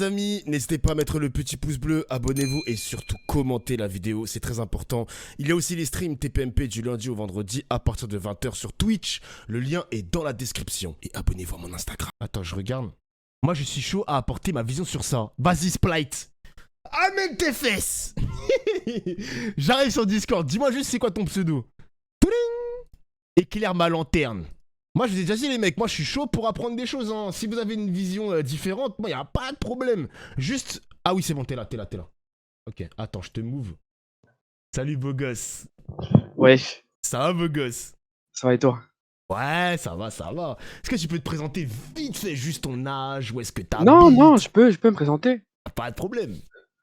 les amis, n'hésitez pas à mettre le petit pouce bleu, abonnez-vous et surtout commentez la vidéo, c'est très important. Il y a aussi les streams TPMP du lundi au vendredi à partir de 20h sur Twitch. Le lien est dans la description et abonnez-vous à mon Instagram. Attends, je regarde. Moi, je suis chaud à apporter ma vision sur ça. Vas-y, Splite. Amène tes fesses. J'arrive sur Discord. Dis-moi juste c'est quoi ton pseudo. Touling. Éclaire ma lanterne. Moi, je vous ai déjà dit, les mecs, moi, je suis chaud pour apprendre des choses. Hein. Si vous avez une vision différente, moi, il n'y a pas de problème. Juste... Ah oui, c'est bon, t'es là. Ok, attends, je te move. Salut, beau gosse. Wesh, Ça va, beau gosse? ça va et toi? Ouais, ça va. Est-ce que tu peux te présenter vite fait juste ton âge? Où est-ce que t'habites? Non, je peux me présenter. Pas de problème.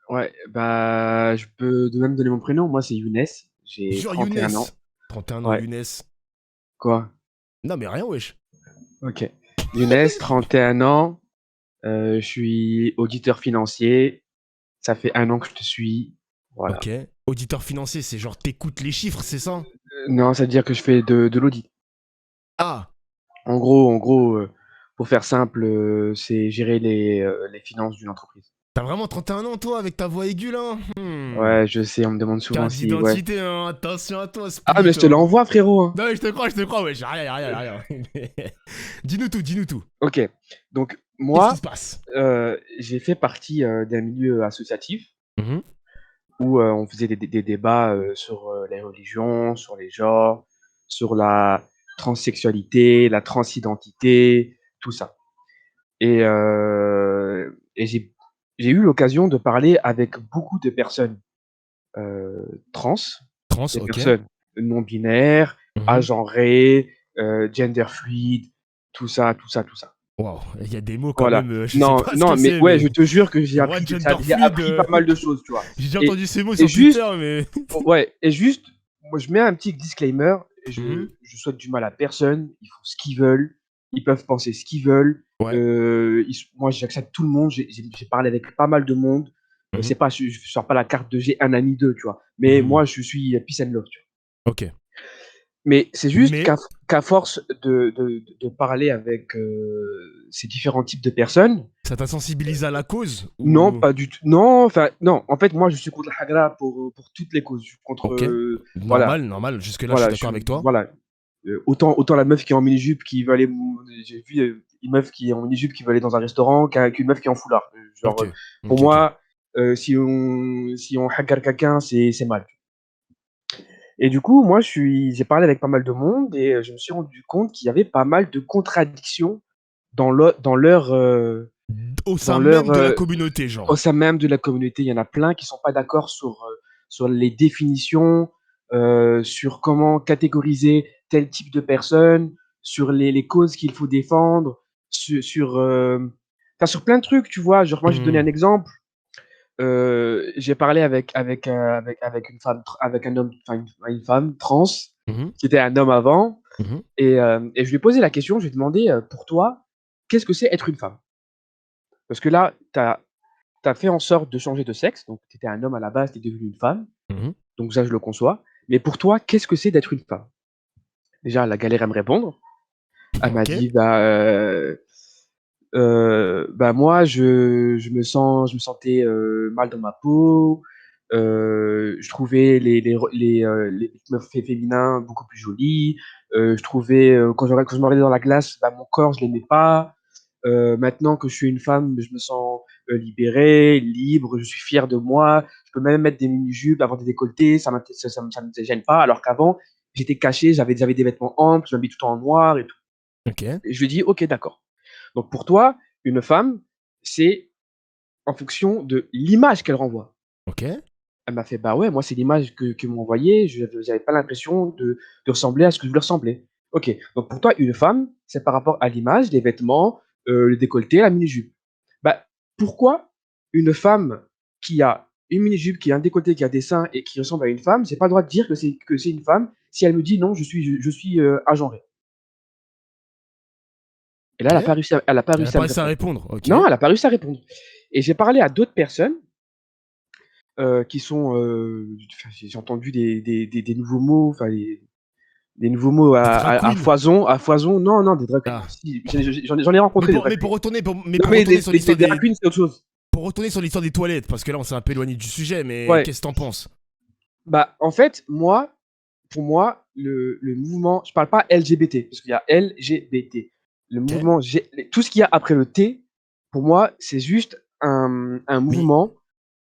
Ouais, bah, je peux de même donner mon prénom. Moi, c'est Younes. J'ai Genre 31 ans. Younes. 31 ans, Ouais, Younes. quoi? Non, mais rien, wesh. Ok. Younes, 31 ans. Je suis auditeur financier. Ça fait 1 an que je te suis. Voilà. Ok. Auditeur financier, c'est genre t'écoutes les chiffres, c'est ça? Non, ça veut dire que je fais de l'audit. Ah. En gros, pour faire simple, c'est gérer les finances d'une entreprise. T'as vraiment 31 ans, toi, avec ta voix aiguë, là? Ouais, je sais, on me demande souvent Carte si. Ouais. d'identité, hein. Attention à toi, Ah, mais Split. je te Hein. l'envoie, frérot. Hein. Non, mais je te crois, wesh. Rien. Dis-nous tout. Ok. Donc, Qu'est-ce qui moi, se passe? j'ai fait partie d'un milieu associatif Mhm. où on faisait des débats sur les religions, sur les genres, sur la transsexualité, la transidentité, tout ça. Et j'ai eu l'occasion de parler avec beaucoup de personnes trans, Trans, des ok. personnes non binaires, Mhm. agenrées, gender fluid, tout ça. Waouh, il y a des mots quand Voilà. même, je sais Non, pas ce non, que mais c'est, ouais, mais... je te jure que Moi, gender j'ai fluid, appris pas mal de choses, tu vois. j'ai déjà Et, entendu ces mots et sur juste, Twitter, mais... ouais, et juste, moi, je mets un petit disclaimer. Mhm. Je souhaite du mal à personne. Ils font ce qu'ils veulent. Ils peuvent penser ce qu'ils veulent. Ouais. Moi, j'accepte tout le monde. J'ai parlé avec pas mal de monde. Mhm. C'est pas, je sors pas la carte de j'ai un ami d'eux, tu vois. Mais Mhm. moi, je suis peace and love, tu vois. Ok. Mais c'est juste Mais, qu'à force de parler avec ces différents types de personnes, ça t'a sensibilisé à la cause, non, ou... pas du tout. Non, enfin, non. En fait, moi, je suis contre la hagra pour toutes les causes. Je suis contre, Ok. voilà, Normal. Jusque-là, je suis voilà, d'accord avec toi. voilà. Autant la meuf qui est en mini-jupe qui veut aller, j'ai vu une meuf qui est en mini-jupe qui veut aller dans un restaurant qu'une meuf qui est en foulard. Genre, Ok. pour Ok. moi, si on hagar quelqu'un, c'est mal. Et du coup, moi, j'ai parlé avec pas mal de monde et je me suis rendu compte qu'il y avait pas mal de contradictions dans Au sein dans leur, même de la communauté, au genre. sein même de la communauté. Il y en a plein qui sont pas d'accord sur les définitions, sur comment catégoriser tel type de personne, sur les causes qu'il faut défendre, enfin, sur plein de trucs, tu vois. Genre, moi, je vais te donner un Mhm. exemple. J'ai parlé avec une femme, avec un homme, enfin une femme trans, Mhm. qui était un homme avant, Mhm. et je lui ai posé la question, je lui ai demandé, pour toi, qu'est-ce que c'est être une femme? Parce que là, tu as fait en sorte de changer de sexe, donc tu étais un homme à la base, tu es devenu une femme, Mhm. donc ça, je le conçois. Mais pour toi, qu'est-ce que c'est d'être une femme? Déjà, elle a galéré à me répondre. Elle m'a Ok. dit, bah moi, je me sentais mal dans ma peau. Je trouvais les meufs féminins beaucoup plus jolis. Je trouvais, quand je me regardais dans la glace, bah, mon corps, je l'aimais pas. Maintenant que je suis une femme, je me sens libérée, libre, je suis fier de moi. Je peux même mettre des mini-jupes, avoir des décolletés, ça me gêne pas. Alors qu'avant, j'étais caché, j'avais des vêtements amples, je m'habille tout le temps en noir et tout. Ok. Et je lui ai dit, ok, d'accord. Donc pour toi, une femme, c'est en fonction de l'image qu'elle renvoie. Ok. Elle m'a fait, bah ouais, moi c'est l'image que m'ont envoyée, je n'avais pas l'impression de ressembler à ce que je voulais ressembler. Ok, donc pour toi, une femme, c'est par rapport à l'image, les vêtements, le décolleté, la mini-jupe. Bah, pourquoi une femme qui a une mini-jupe, qui a un décolleté, qui a des seins et qui ressemble à une femme, j'ai pas le droit de dire que c'est une femme si elle me dit non, je suis agenré. Et là, Ok. elle a pas Elle a réussi à pas me réussi à répondre. répondre. Ok. Non, elle a pas réussi à répondre. Et j'ai parlé à d'autres personnes qui sont, enfin, j'ai entendu des nouveaux mots, enfin des nouveaux mots Des drag à queens. foison, à foison. Non, des drag queens. Ah. Si, j'en ai rencontré des drag queens. Mais Non, pour mais retourner sur les l'histoire drag queens, c'est autre chose. pour retourner sur l'histoire des toilettes, parce que là, on s'est un peu éloigné du sujet, mais Ouais. qu'est-ce que t'en penses? Bah, en fait, pour moi, le mouvement, je parle pas LGBT, parce qu'il y a LGBT. Le Ok. mouvement, tout ce qu'il y a après le T, pour moi, c'est juste un Mais mouvement.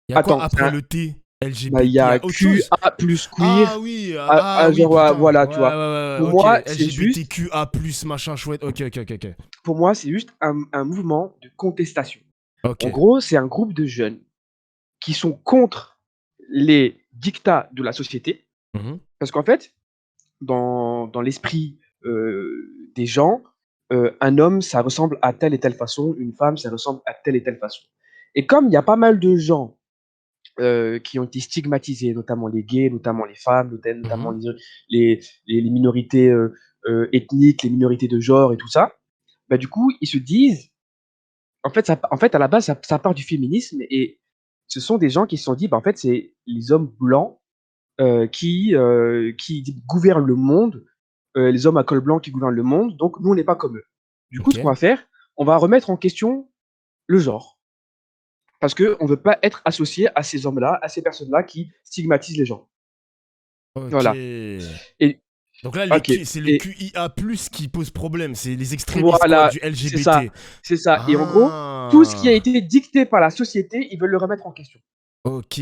il y a quoi Attends, après le T? bah, il y LGBT, il y a a autre chose? QA plus Ah queer, oui, genre, putain. voilà, Ouais, tu vois. ouais, ouais, Pour ok. moi, c'est juste, LGBTQA+, machin chouette. Ok, ok, ok, ok. pour moi, c'est juste un mouvement de contestation. Ok. En gros, c'est un groupe de jeunes qui sont contre les dictats de la société, Mhm. parce qu'en fait, dans l'esprit des gens, un homme, ça ressemble à telle et telle façon, une femme, ça ressemble à telle et telle façon. Et comme il y a pas mal de gens qui ont été stigmatisés, notamment les gays, notamment les femmes, notamment Mhm. les minorités ethniques, les minorités de genre et tout ça, bah, du coup, ils se disent, en fait, à la base, ça part du féminisme et ce sont des gens qui se sont dit, bah, en fait, c'est les hommes blancs qui gouvernent le monde, les hommes à col blanc qui gouvernent le monde, donc nous, on n'est pas comme eux. Du coup, Ok. ce qu'on va faire, on va remettre en question le genre. Parce qu'on ne veut pas être associé à ces hommes-là, à ces personnes-là qui stigmatisent les gens. Ok. Voilà. Et, Donc là, ok. c'est le Et QIA+, qui pose problème. C'est les extrémistes, quoi, voilà, du c'est ça. LGBT. C'est ça. Et en gros, tout ce qui a Ah. été dicté par la société, ils veulent le remettre en question. Ok.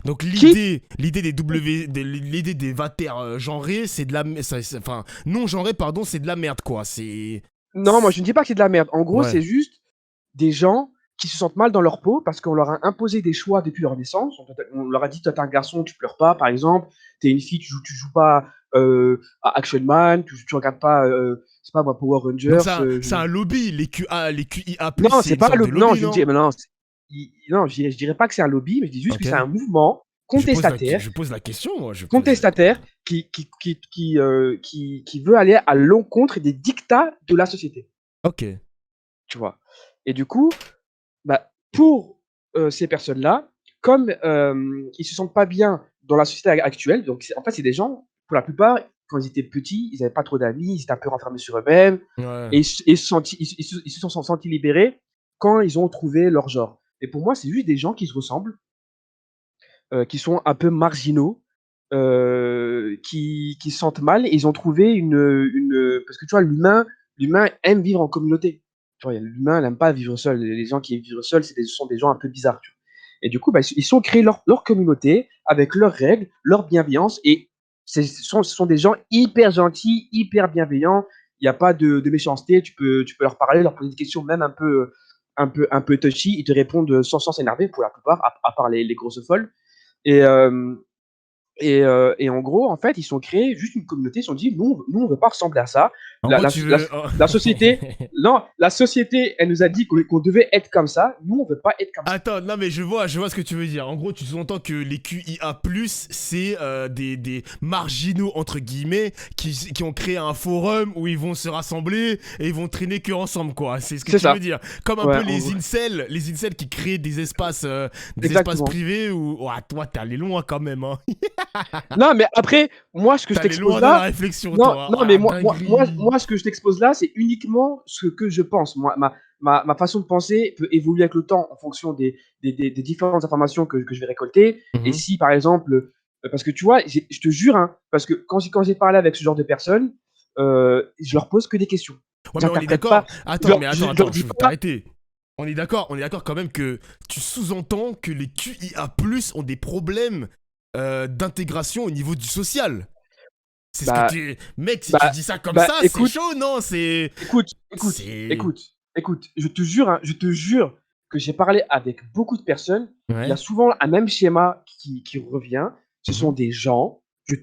Donc Quitte, l'idée des l'idée des vatères genrés, c'est de la, enfin non genrés, pardon, c'est de la merde, quoi. non, moi je ne dis pas que c'est de la merde. En gros, Ouais. c'est juste des gens qui se sentent mal dans leur peau parce qu'on leur a imposé des choix depuis leur naissance. On leur a dit, toi, t'es un garçon, tu pleures pas, par exemple. T'es une fille, tu joues pas à Action Man, tu regardes pas, c'est pas moi, Power Donc Rangers. c'est un lobby. Les QIA+, Non, c'est c'est une pas sorte un de lobby. Non, lobby, je non? dis, mais non, non, je dirais pas que c'est un lobby, mais je dis juste que Ok. c'est un mouvement contestataire, Je pose la question, moi. Je pose. contestataire qui veut aller à l'encontre des dictats de la société. Ok. Tu vois. Et du coup, bah, pour ces personnes-là, comme ils se sentent pas bien dans la société actuelle, donc en fait, c'est des gens, pour la plupart, quand ils étaient petits, ils n'avaient pas trop d'amis, ils étaient un peu renfermés sur eux-mêmes, Ouais. et ils se sont sentis libérés quand ils ont trouvé leur genre. Et pour moi, c'est juste des gens qui se ressemblent, qui sont un peu marginaux, qui se sentent mal, et ils ont trouvé parce que tu vois, l'humain aime vivre en communauté. Tu vois, l'humain n'aime pas vivre seul. Les gens qui vivent seuls, ce sont des gens un peu bizarres. Tu vois. Et du coup, bah, ils sont créés leur communauté avec leurs règles, leur bienveillance, et ce sont des gens hyper gentils, hyper bienveillants. Il n'y a pas de méchanceté. Tu peux leur parler, leur poser des questions, même un peu touchy. Ils te répondent sans s'énerver pour la plupart, à part les grosses folles. Et, et en gros, en fait, ils sont créés juste une communauté. Ils se sont dit, nous on veut pas ressembler à ça. En La, gros, la, tu la, veux. la société, non, la société, elle nous a dit qu'on devait être comme ça. Nous, on veut pas être comme ça. Attends, non mais je vois ce que tu veux dire. En gros, tu sous-entends que les QIA+, c'est des marginaux, entre guillemets, qui ont créé un forum où ils vont se rassembler et ils vont traîner que ensemble, quoi. C'est ce que C'est tu veux ça. dire. Comme un Ouais, peu en gros. les incels qui créent des espaces Exactement. privés où... Oh, toi, t'es allé loin quand même, hein. Non, mais après, moi, ce que T'es je allé t'expose loin dans la là, réflexion, non, toi. non, Oh mais la dinguerie. moi, ce que je t'expose là, c'est uniquement ce que je pense. Moi, ma façon de penser peut évoluer avec le temps en fonction des différentes informations que je vais récolter. Et Mhm. si, par exemple, parce que tu vois, je te jure, hein, parce que quand j'ai parlé avec ce genre de personnes, je leur pose que des questions. Ouais, mais on est J'interprète pas. d'accord. Attends, mais Je leur attends, dis je veux pas. t'arrêter. On est d'accord quand même que tu sous-entends que les QIA+ ont des problèmes d'intégration au niveau du social. C'est ce que Bah, tu... Mec, si tu bah, dis ça comme ça, c'est écoute. chaud, non? Écoute, écoute, C'est... écoute, écoute, je te jure que j'ai parlé avec beaucoup de personnes. Il y a Ouais. souvent un même schéma qui revient. Ce sont Mhm. des gens, je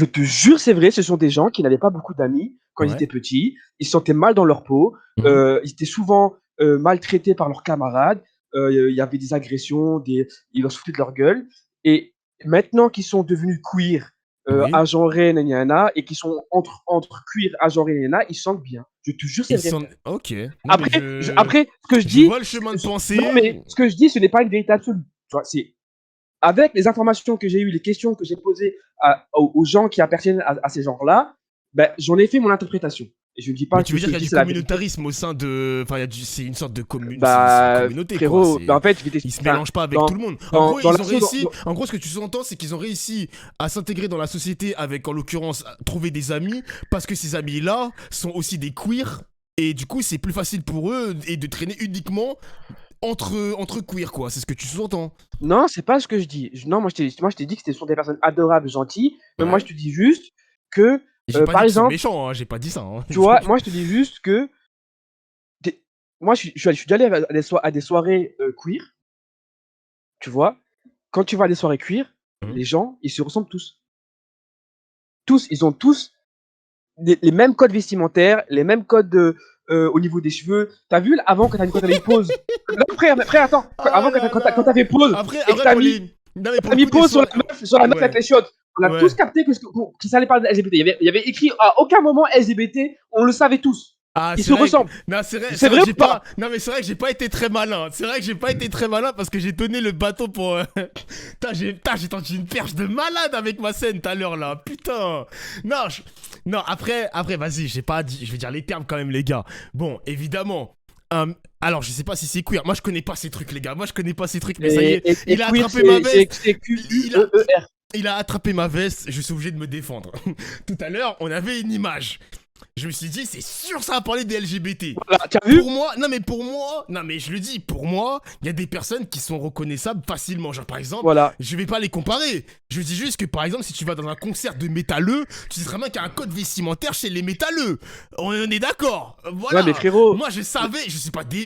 te jure, c'est vrai, ce sont des gens qui n'avaient pas beaucoup d'amis quand ils Ouais. étaient petits. Ils se sentaient mal dans leur peau. Mhm. Ils étaient souvent maltraités par leurs camarades. Il y avait des agressions, ils leur foutaient de leur gueule. Et maintenant qu'ils sont devenus queer, Oui. agenrés, nanana, et qui sont entre cuir, agenré, nanana, ils sentent bien. Je te jure, c'est Ils vrai, sont... frère. Ok. Non, mais Après, après, ce que je Je dis, vois le chemin de non, mais pensée. ce que je dis, ce n'est pas une vérité absolue. Tu vois, c'est avec les informations que j'ai eues, les questions que j'ai posées aux gens qui appartiennent à ces genres-là, ben, j'en ai fait mon interprétation. Et je ne dis pas Mais que tu veux ce dire que qu'il y je a dis, du c'est la vérité. communautarisme au sein de. Enfin, c'est une sorte de c'est une Bah, communauté, quoi. frérot, bah, en fait, je vais Ils se t'expliquer. Enfin, mélangent pas avec tout le monde. En gros, dans ils ont l'asso, réussi. En gros, ce que tu sous-entends, c'est qu'ils ont réussi à s'intégrer dans la société avec, en l'occurrence, trouver des amis, parce que ces amis-là sont aussi des queers. Et du coup, c'est plus facile pour eux et de traîner uniquement entre queers, quoi. C'est ce que tu sous-entends. non, c'est pas ce que je dis. Non, moi, je t'ai dit que ce sont des personnes adorables, gentilles. Mais moi, je Ouais. te dis juste que, J'ai pas par dit qu'ils sont exemple, méchants, hein. J'ai pas dit ça, hein. tu vois, moi, je te dis juste que moi, je suis déjà allé à des soirées queer, tu vois. Quand tu vas à des soirées queer, Mhm. les gens, ils se ressemblent tous. Tous, ils ont tous les mêmes codes vestimentaires, les mêmes codes au niveau des cheveux. T'as vu, avant, quand t'avais une pause. Non, frère, attends. Ah Avant, là quand t'as là. fait pause et que Après, pour les. Non, mais pour t'as le mis coup des pause soirées. sur la meuf avec Ouais. les chiottes. On a tous Ouais. capté que ça allait parler de LGBT. Il y avait écrit à aucun moment LGBT, on le savait tous. Ah, Ils c'est se vrai. ressemblent. Non, C'est c'est vrai vrai que ou j'ai pas? pas. Non, mais c'est vrai que j'ai pas été très malin. C'est vrai que j'ai pas été très malin parce que j'ai donné le bateau pour. J'ai tendu une perche de malade avec ma scène tout à l'heure là. Putain. Non, non après, vas-y, j'ai pas dit. Je vais dire les termes quand même, les gars. Bon, évidemment. Alors, je sais pas si c'est queer. Moi, je connais pas ces trucs, les gars. Moi, je connais pas ces trucs, mais ça y est. Et Il a queer, attrapé ma veste. c'est Il a, Q-U-E-E-R. il a attrapé ma veste. Je suis obligé de me défendre. Tout à l'heure, on avait une image. Je me suis dit, c'est sûr, ça va parler des LGBT. Voilà, t'as vu? Pour moi, non mais je le dis, pour moi, il y a des personnes qui sont reconnaissables facilement. Genre par exemple, Voilà. je vais pas les comparer. Je dis juste que par exemple, si tu vas dans un concert de métalleux, tu sais très bien qu'il y a un code vestimentaire chez les métalleux. On est d'accord. Voilà. Ouais, mais frérot. Moi je savais,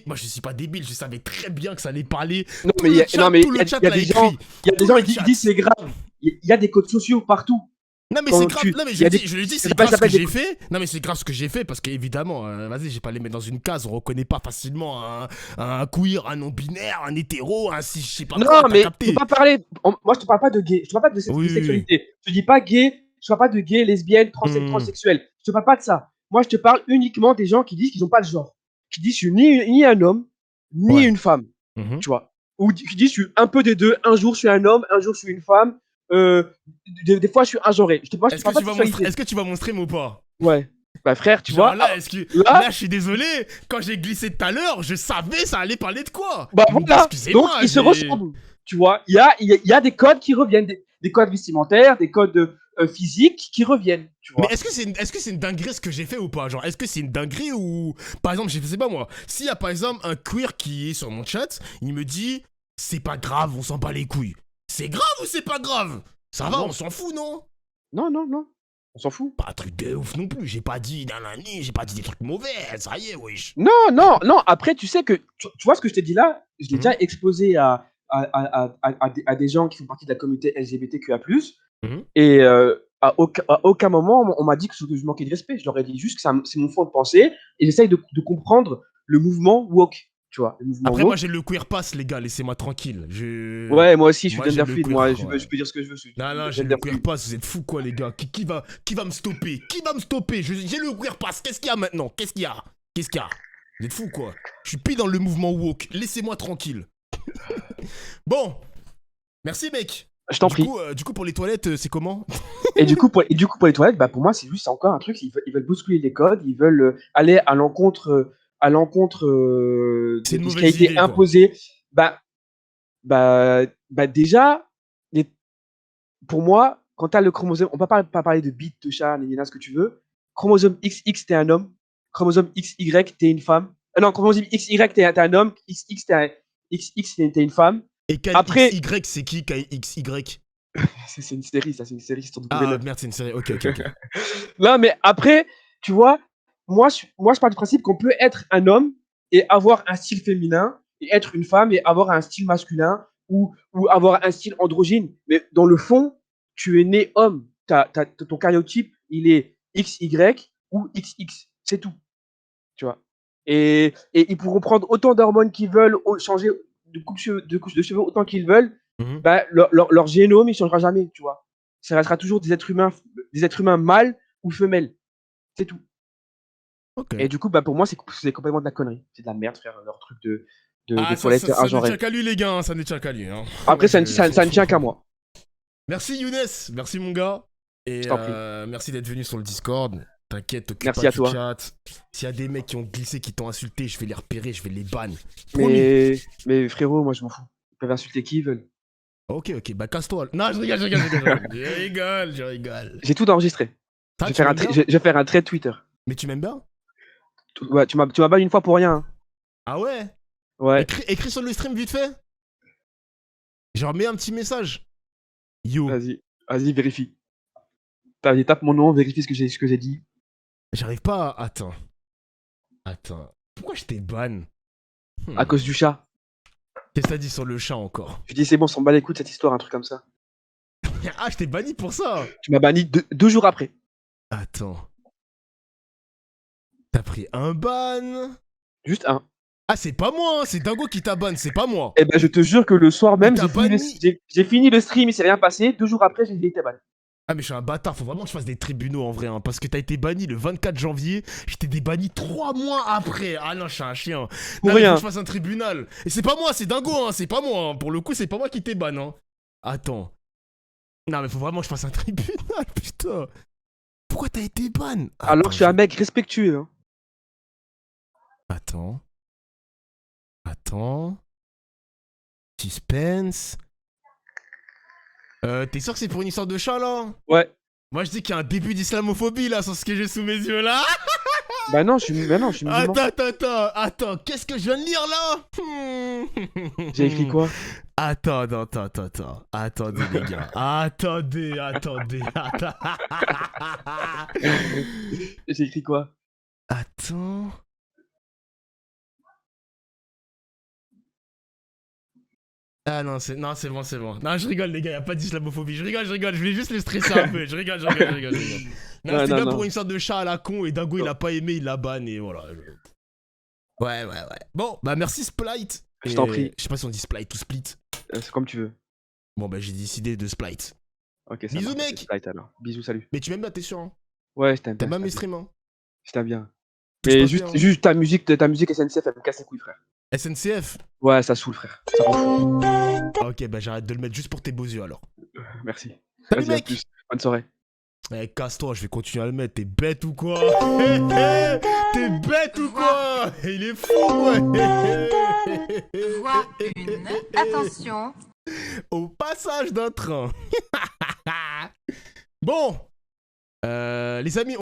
moi je suis pas débile, je savais très bien que ça allait parler. Non, Tout mais le chat, tout le chat il y a l'a des gens, écrit. il y a des Tout gens le qui chat. disent c'est grave. Il y a des codes sociaux partout. Non mais Quand c'est grave, tu, non mais il je y a le des, dis, ça c'est grave ce que s'appelle des j'ai fait. Non mais c'est grave ce que j'ai fait parce qu'évidemment, vas-y, j'ai pas les mettre dans une case, on reconnaît pas facilement un queer, un non-binaire, un hétéro, un si je sais pas Non, quoi, t'as mais faut capté. pas parler. Moi, je te parle pas de gay. Je te parle pas de, Oui, de oui, oui. sexualité. Je te dis pas gay. Je te parle pas de gay, lesbienne, Hmm, transsexuel. Je te parle pas de ça. Moi, je te parle uniquement des gens qui disent qu'ils n'ont pas de genre. Qui disent je suis ni un homme, ni ouais. une femme. Mhm. Tu vois. Ou qui disent je suis un peu des deux. Un jour, je suis un homme. Un jour, je suis une femme. Euh, des fois, je suis ingenré. Moi, je te parle pas de sexualité. Est-ce que tu vas mon stream ou pas? Ouais. Bah, frère, tu Genre vois. là, est-ce que Là, là, je suis désolé, quand j'ai glissé tout à l'heure, je savais ça allait parler de quoi. bah Donc voilà, donc excusez-moi, ils se j'ai. ressemblent. Tu vois, il y a des codes qui reviennent, des codes vestimentaires, des codes physiques qui reviennent, tu Mais vois. est-ce que c'est une dinguerie ce que j'ai fait ou pas? Genre, est-ce que c'est une dinguerie ou. Par exemple, je sais pas moi, s'il y a par exemple un queer qui est sur mon chat, il me dit c'est pas grave, on s'en bat les couilles. C'est grave ou c'est pas grave? Ça va, Non, on s'en fout, non? non, non, non, on s'en fout. Pas un truc de ouf non plus, j'ai pas dit nanani, j'ai pas dit des trucs mauvais, ça y est, wesh. Non, non, non, après, tu sais que, tu vois ce que je t'ai dit là, je l'ai Mhm, déjà exposé à des gens qui font partie de la communauté LGBTQIA+, mhm. et à aucun moment, on m'a dit que je manquais de respect. Je leur ai dit juste que c'est mon fond de pensée, et j'essaye de comprendre le mouvement woke, tu vois, le mouvement Après, moi woke. j'ai le queer pass, les gars, laissez-moi tranquille. Ouais, moi aussi, je suis Moi j'ai gender le fluid. queer, Moi, ouais. je peux dire ce que je veux. Je suis Non, non, j'ai le gender queer fluid. pass, vous êtes fous quoi, les gars? Qui va me stopper? Qui va me stopper? J'ai le queer pass, qu'est-ce qu'il y a maintenant? Qu'est-ce qu'il y a? Qu'est-ce qu'il y a? Vous êtes fous quoi? Je suis pile dans le mouvement woke, laissez-moi tranquille. Bon, merci mec. Je t'en prie. Du coup pour les toilettes, c'est comment? Et du coup, pour les toilettes, bah, pour moi, c'est juste encore un truc. Ils veulent bousculer les codes. Ils veulent aller à l'encontre C'est une de ce qui a mauvaise été idée quoi. imposé. Bah, déjà, les- pour moi, quand tu as le chromosome, on ne peut pas parler de bite, de chat, ce que tu veux. Chromosome XX, t'es un homme. Chromosome XY, t'es une femme. Non, chromosome XY, t'es un homme. XX, t'es une femme. Et Après, KXY, c'est qui KXY? c'est une série, ça, c'est une série sur Ah W9. merde, c'est une série, ok. Non, mais après, tu vois, moi, je pars du principe qu'on peut être un homme et avoir un style féminin, et être une femme et avoir un style masculin, ou avoir un style androgyne. Mais dans le fond, tu es né homme. Ton karyotype, il est XY ou XX. C'est tout, tu vois. Et ils pourront prendre autant d'hormones qu'ils veulent, changer de cheveux autant qu'ils veulent. Mhm. Bah, leur génome, il ne changera jamais, tu vois. Ça restera toujours des êtres humains mâles ou femelles. C'est tout. Ok. Et du coup, bah, pour moi, c'est complètement de la connerie. C'est de la merde, frère, leur truc de Ah, toilette ça ne tient agenrée. qu'à lui, les gars, hein, ça ne tient qu'à lui. Hein. Moi, Après, ça ne tient qu'à moi. Merci Younes, merci mon gars. Et Je t'en prie. merci d'être venu sur le Discord. T'inquiète, t'occupe Merci pas à du toi. chat. S'il y a des mecs qui ont glissé, qui t'ont insulté, je vais les repérer, je vais les ban. Promis. Mais frérot, moi je m'en fous. Ils peuvent insulter qui ils veulent. Ok, bah casse-toi. Non, je rigole, je rigole, je rigole. Je rigole, je rigole. J'ai tout enregistré. Ça, Je vais tu faire un m'aimes bien? je vais faire un trait Twitter. Mais tu m'aimes bien? Ouais, tu m'as ban une fois pour rien. Hein. Ah ouais? Ouais, Écris sur le stream vite fait. Je remets un petit message. Yo. vas-y, vérifie. Vas-y, tape mon nom, vérifie ce que j'ai dit. J'arrive pas à... Attends. Pourquoi je t'ai ban? À cause du chat. Qu'est-ce que t'as dit sur le chat encore? Je dis c'est bon, on s'en bat les couilles de cette histoire, un truc comme ça. Ah, je t'ai banni pour ça. Tu m'as banni 2 jours après. Attends. T'as pris un ban? Juste un. Ah, c'est pas moi, hein, c'est Dingo qui t'a ban, c'est pas moi. Eh ben, je te jure que le soir même, t'as banni. j'ai fini le stream, il s'est rien passé. 2 jours après, j'ai été banni. Ah, mais je suis un bâtard, faut vraiment que je fasse des tribunaux en vrai, hein, parce que t'as été banni le 24 janvier, j'étais débanni 3 mois après. Ah non, je suis un chien. Pour Non, mais faut rien. que je fasse un tribunal. Et c'est pas moi, c'est Dingo, hein, c'est pas moi. Hein. Pour le coup, c'est pas moi qui t'ai ban. Hein. Attends. Non, mais faut vraiment que je fasse un tribunal, putain. Pourquoi t'as été ban? Alors, je suis un mec respectueux. Hein. Attends. Suspense. T'es sûr que c'est pour une histoire de chat là? Ouais. Moi je dis qu'il y a un début d'islamophobie là sur ce que j'ai sous mes yeux là. Bah non, je suis musulman. Attends, qu'est-ce que je viens de lire là? J'ai écrit quoi? Attends. Attendez les gars. Attendez. J'ai écrit quoi? Attends. Ah non, c'est bon. Non, je rigole les gars, y a pas d'islamophobie. Je rigole, je voulais juste les stresser un peu. Je rigole. Non, c'était bien pour une sorte de chat à la con et Dingo il a pas aimé, il l'a ban et voilà. Ouais. Bon, bah merci Splite. Je t'en prie. Je sais pas si on dit Splite ou Split. C'est comme tu veux. Bon bah j'ai décidé de Splite. Ok, ça Bisous marche. mec. Right, alors. Bisous, salut. Mais tu m'aimes bien, t'es sûr hein? Ouais, je t'aime bien. T'aimes bien mes streams hein? Je t'aime bien. Tout se Mais passe juste, bien, hein? juste ta musique SNCF, elle me casse les couilles, frère. SNCF? Ouais, ça saoule, frère. Ça rend fou. Ok, bah j'arrête de le mettre juste pour tes beaux yeux alors. Merci. Salut Vas-y, à mec. plus. Bonne soirée. Eh, casse-toi, je vais continuer à le mettre. T'es bête ou quoi? T'es bête ou quoi? Il est fou, quoi. Voie 1, attention. Au passage d'un train. Bon, les amis,